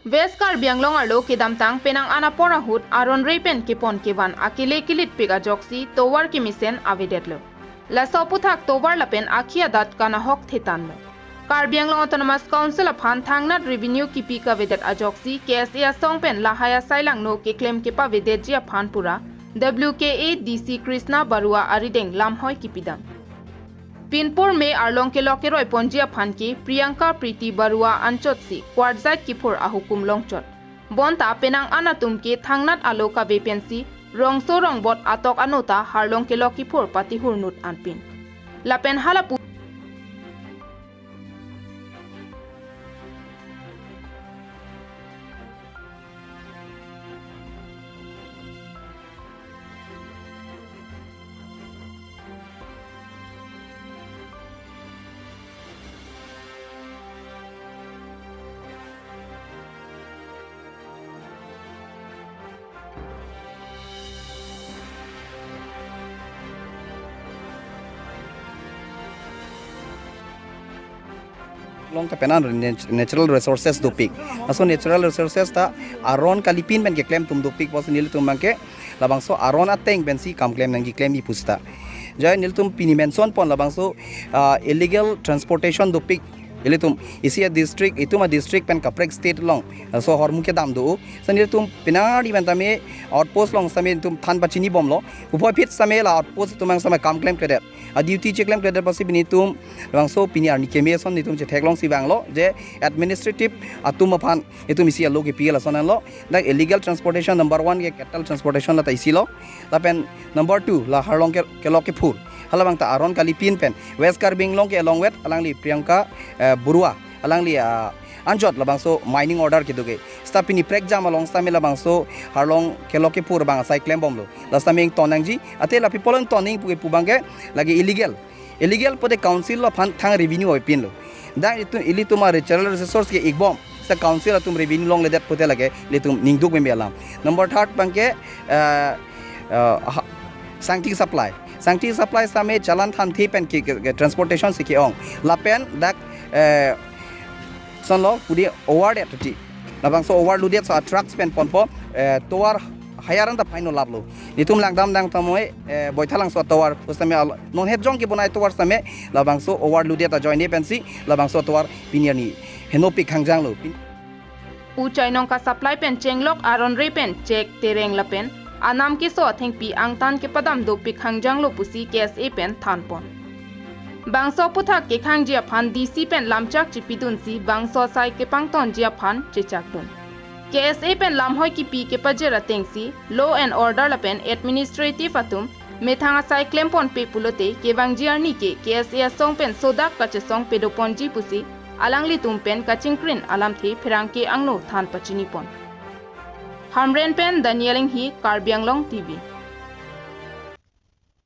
West Karbi Anglong arlo kidamtang penang anapora hut aron repen kipon kiban akile kilit piga joksi towar kimisen avidetlo. La soputhak towar lapen akhia dat kana hok thitanlo. Karbi Anglong Autonomous Council aphan thangnat revenue kipi ka vedet ajoksi KSA songpen lahaya sailang no ke claim kipa vedet ji aphan pura WKA DC Krishna Barua arideng lamhoi kipidam. Pinpur में आरलोंग के लोकेरोय पोंजिया फानकी प्रियंका प्रीति Barua अंचोत्सी quartzite किफोर आहुकुम लोंगचोट बोंता Penang अनातुम के थांगनात आलो का वेपेंसी रोंगसो रोंगबोट आतोक अनोता हारलोंग के लोकीफोर पातिहुर नुट unpin लापेन हालापु long ka penan natural resources dopik aso natural resources ta aron kalipin ben ke claim tum dopik pos nil tum bangke labangso aron ateng ben si kam claim nang claim i pusta jai nil tum pini mention pon labangso illegal transportation dopik ile tum isia district ituma district pen kaprek state long so hor muke dam do sanil tum pinari ben tame outpost long same tum than pachini bom lo upoi pit same la outpost tumang sama kam claim credit a duty check claim credit pasi bini tum bang so pini arni keme son ni tum che thek long si bang lo je administrative atum aphan itum isia lo ke pl son lo like illegal transportation number 1 ke cattle transportation la taisi lo la pen number 2 la harlong ke lo ke phur hala bang ta aron kalipin pen west karbing long ke along with alang li priyanka burua alang li anjot labang so mining order ke doge stapini prek jam along sta me labang so harlong keloke pur bang sai claim bom lo lasta meng tonang ji ate la people toning pu bangke lagi illegal pode council lo fan thang revenue oi pin lo da itu ili tuma natural resource ke igbom sa council atum revenue long le det pote lage le tum ningduk me alam number 3 bangke sancti supply same chalan than thi pen ki transportation siki ong lapen dak son lo pudi award atati labang so award ludet sa trucks pen ponpo towar hayaran ta final lablo nitum langdam dang tamoy boithalang so towar usame non het jong ki bonai towar same labang so award ludet ta join pensi labang so towar piniani henopi khangjang lo Uchai nong ka supply pen chenglok aron re pen check tereng lapen anam ke so thengpi angtan ke padam do pi khangjang lo pusi KSA pen thanpon bangso puthak ke khangjia phan DC pen lamchak chipidun si bangso sai ke pangton jia phan chechakdun KSA pen lamhoi ki pi ke pajera tengsi law and order la pen administrative atum methanga sai claim pon pe pulote ke wangjia ni ke KSA song pen sodak ka song pedoponji pusi alangli tum pen kachingkrin alam thi phirangke angno than pachini pon Hamren pen Danieling hi Karbi Anglong TV